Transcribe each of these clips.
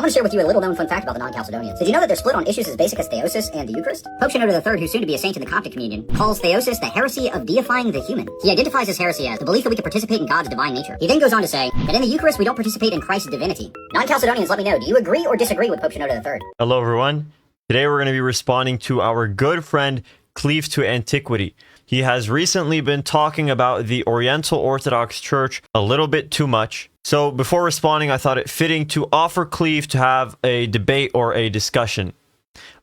want to share with you a little known fun fact about the non-Chalcedonians. Did you know that they're split on issues as basic as Theosis and the Eucharist? Pope Shenouda III, who's soon to be a saint in the Coptic communion, calls Theosis the heresy of deifying the human. He identifies this heresy as the belief that we can participate in God's divine nature. He then goes on to say that in the Eucharist we don't participate in Christ's divinity. Non-Chalcedonians, let me know, do you agree or disagree with Pope Shenouda III? Hello everyone. Today we're going to be responding to our good friend Cleave to Antiquity. He has recently been talking about the Oriental Orthodox Church a little bit too much. So before responding, I thought it fitting to offer Cleave to have a debate or a discussion.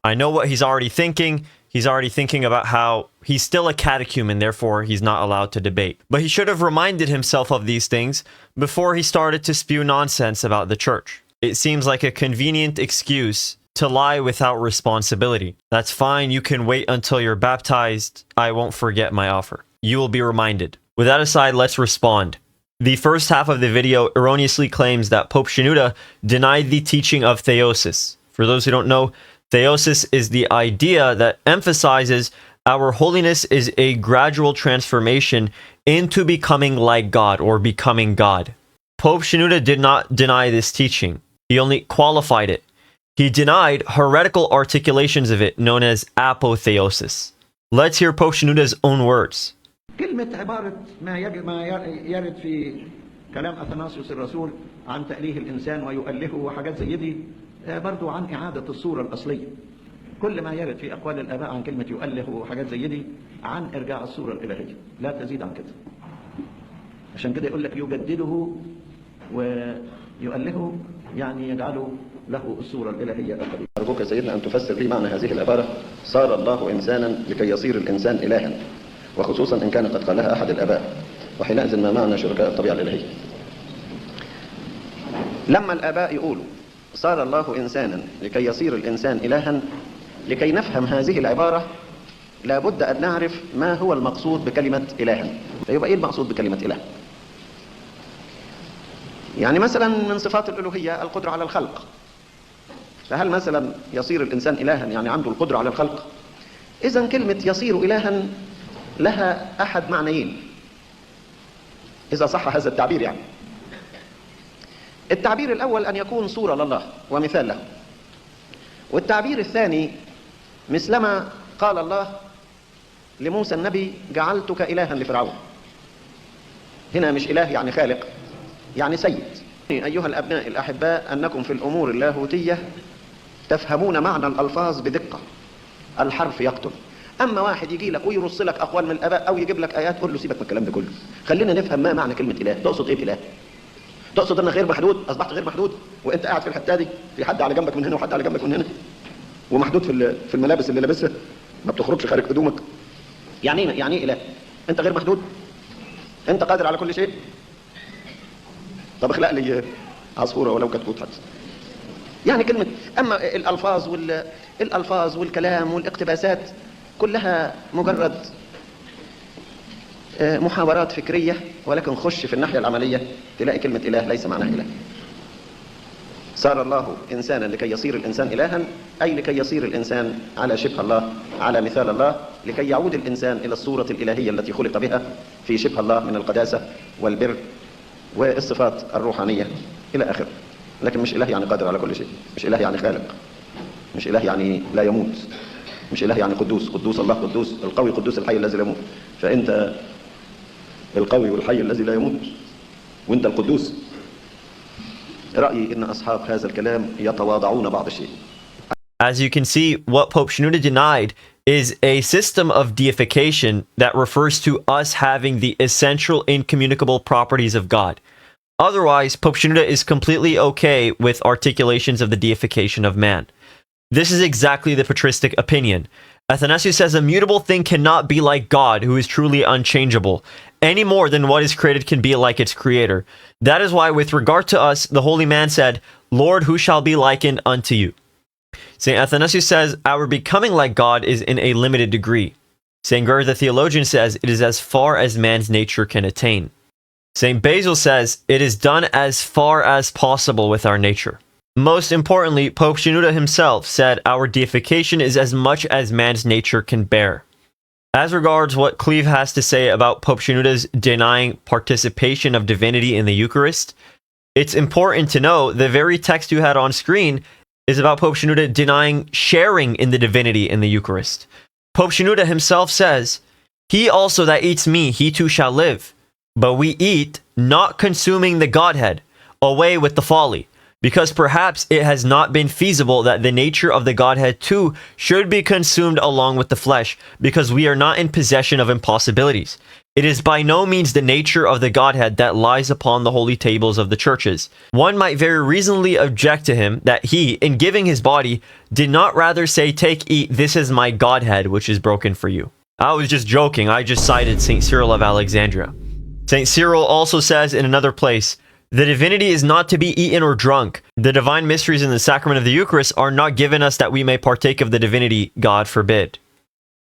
I know what he's already thinking. He's already thinking about how he's still a catechumen, therefore he's not allowed to debate. But he should have reminded himself of these things before he started to spew nonsense about the church. It seems like a convenient excuse to lie without responsibility. That's fine, you can wait until you're baptized. I won't forget my offer. You will be reminded. With that aside, let's respond. The first half of the video erroneously claims that Pope Shenouda denied the teaching of Theosis. For those who don't know, Theosis is the idea that emphasizes our holiness is a gradual transformation into becoming like God or becoming God. Pope Shenouda did not deny this teaching. He only qualified it. He denied heretical articulations of it known as apotheosis. Let's hear Pope Shenouda's own words. كلمة عبارة ما يرد في كلام أثناسيوس الرسول عن تأليه الإنسان ويؤلهه وحاجات زي دي برضو عن إعادة الصورة الأصلية. كل ما يرد في أقوال الآباء عن كلمة يؤله وحاجات زي دي عن إرجاع الصورة الإلهية، لا تزيد عن كده. عشان كده يقول لك يجدده ويؤلهه يعني يجعله له الصورة الإلهية القديمة. أرجوك سيدنا أن تفسر لي معنى هذه العبارة صار الله إنسانا لكي يصير الإنسان إلها، وخصوصا إن كان قد قالها أحد الآباء، وحينئذ ما معنى شركاء الطبيعة الإلهية؟ لما الآباء يقولوا صار الله إنسانا لكي يصير الإنسان إلها، لكي نفهم هذه العبارة لابد أن نعرف ما هو المقصود بكلمة إلها. فيبقى إيه المقصود بكلمة إله؟ يعني مثلا من صفات الألوهية القدرة على الخلق. فهل مثلا يصير الإنسان إلها يعني عنده القدرة على الخلق؟ إذن كلمة يصير إلها لها أحد معنيين إذا صح هذا التعبير. يعني التعبير الأول أن يكون صورة لله ومثال له، والتعبير الثاني مثلما قال الله لموسى النبي جعلتك إلها لفرعون. هنا مش إله يعني خالق، يعني سيد. أيها الأبناء الأحباء أنكم في الأمور اللاهوتية تفهمون معنى الألفاظ بدقة. الحرف يقتل. أما واحد يجي لك ويرص لك أقوال من الآباء أو يجيب لك آيات قول له سيبك من الكلام ده كله، خلينا نفهم ما معنى كلمة إله. تقصد إيه بإله؟ تقصد أنك غير محدود، أصبحت غير محدود وأنت قاعد في الحتة دي، في حد على جنبك من هنا وحد على جنبك من هنا، ومحدود في الملابس اللي لابسها، ما بتخرجش خارج هدومك. يعني إيه إله؟ أنت غير محدود؟ أنت قادر على كل شيء؟ طب اخلق لي عصفورة ولو كتكوت حتى. يعني كلمة، أما الألفاظ والكلام والاقتباسات كلها مجرد محاورات فكرية، ولكن خش في الناحية العملية تلاقي كلمة إله ليس معناها إله. صار الله إنسانا لكي يصير الإنسان إلها، أي لكي يصير الإنسان على شبه الله، على مثال الله، لكي يعود الإنسان إلى الصورة الإلهية التي خلق بها في شبه الله من القداسة والبر والصفات الروحانية إلى آخره. لكن مش إله يعني قادر على كل شيء، مش إله يعني خالق، مش إله يعني لا يموت، مش إله يعني قدوس الله قدوس القوي قدوس الحي الذي لا يموت. فأنت القوي والحي الذي لا يموت وأنت القدوس. رأيي إن أصحاب هذا الكلام يتواضعون بعض الشيء. As you can see, what Pope Shenouda denied is a system of deification that refers to us having the essential incommunicable properties of God. Otherwise, Pope Shenouda is completely okay with articulations of the deification of man. This is exactly the patristic opinion. Athanasius says a mutable thing cannot be like God, who is truly unchangeable, any more than what is created can be like its creator. That is why, with regard to us, the holy man said, Lord, who shall be likened unto you? St. Athanasius says our becoming like God is in a limited degree. St. Gregory the theologian says it is as far as man's nature can attain. St. Basil says it is done as far as possible with our nature. Most importantly, Pope Shenouda himself said our deification is as much as man's nature can bear. As regards what Cleave has to say about Pope Shenouda's denying participation of divinity in the Eucharist, It's important to know the very text you had on screen is about Pope Shenouda denying sharing in the divinity in the Eucharist. Pope Shenouda himself says, "He also that eats me, he too shall live. But we eat, not consuming the Godhead. Away with the folly. Because perhaps it has not been feasible that the nature of the Godhead too should be consumed along with the flesh, because we are not in possession of impossibilities. It is by no means the nature of the Godhead that lies upon the holy tables of the churches. One might very reasonably object to him that he, in giving his body, did not rather say, 'Take, eat, this is my Godhead, which is broken for you.'" I was just joking. I just cited St. Cyril of Alexandria. St. Cyril also says in another place, "The divinity is not to be eaten or drunk. The divine mysteries in the sacrament of the Eucharist are not given us that we may partake of the divinity, God forbid."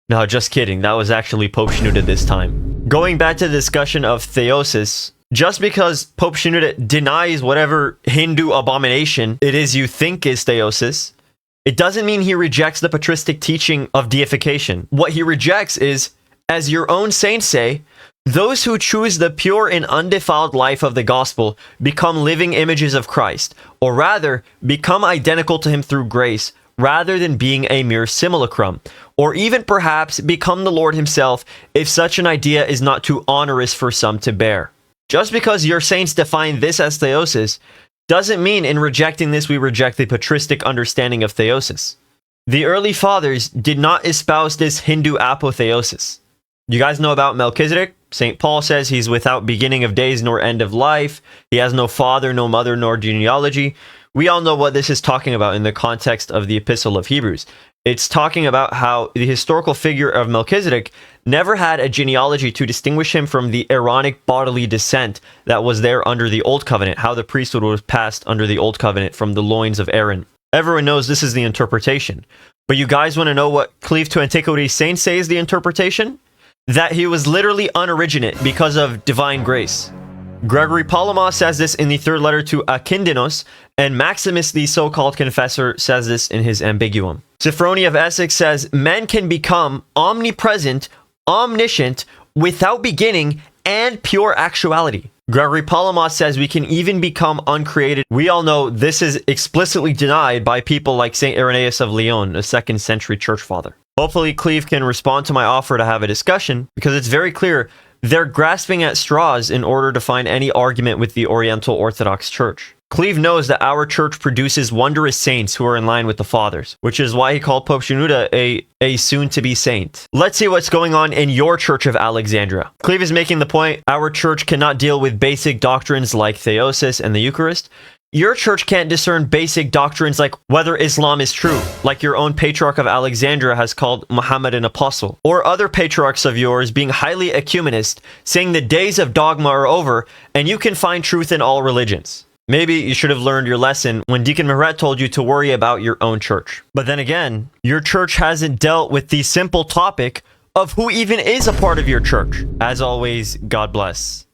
No, just kidding. That was actually Pope Shenouda this time. Going back to the discussion of theosis, just because Pope Shenouda denies whatever Hindu abomination it is you think is theosis, it doesn't mean he rejects the patristic teaching of deification. What he rejects is, as your own saints say, those who choose the pure and undefiled life of the gospel become living images of Christ, or rather, become identical to him through grace, rather than being a mere simulacrum, or even perhaps become the Lord himself if such an idea is not too onerous for some to bear. Just because your saints define this as theosis, doesn't mean in rejecting this we reject the patristic understanding of theosis. The early fathers did not espouse this Hindu apotheosis. You guys know about Melchizedek? St. Paul says he's without beginning of days nor end of life. He has no father, no mother, nor genealogy. We all know what this is talking about in the context of the Epistle of Hebrews. It's talking about how the historical figure of Melchizedek never had a genealogy to distinguish him from the Aaronic bodily descent that was there under the Old Covenant, how the priesthood was passed under the Old Covenant from the loins of Aaron. Everyone knows this is the interpretation. But you guys want to know what Cleave to Antiquity saints say is the interpretation? That he was literally unoriginate because of divine grace. Gregory Palamas says this in the third letter to Akindinos, and Maximus, the so-called confessor, says this in his Ambiguum. Sophrony of Essex says, "Men can become omnipresent, omniscient, without beginning, and pure actuality." Gregory Palamas says we can even become uncreated. We all know this is explicitly denied by people like St. Irenaeus of Lyon, a 2nd century church father. Hopefully Cleave can respond to my offer to have a discussion, because it's very clear they're grasping at straws in order to find any argument with the Oriental Orthodox Church. Cleave knows that our church produces wondrous saints who are in line with the fathers, which is why he called Pope Shenouda a soon-to-be saint. Let's see what's going on in your Church of Alexandria. Cleave is making the point, our church cannot deal with basic doctrines like theosis and the Eucharist. Your church can't discern basic doctrines like whether Islam is true, like your own Patriarch of Alexandria has called Muhammad an apostle, or other patriarchs of yours being highly ecumenist, saying the days of dogma are over and you can find truth in all religions. Maybe you should have learned your lesson when Deacon Mehret told you to worry about your own church. But then again, your church hasn't dealt with the simple topic of who even is a part of your church. As always, God bless.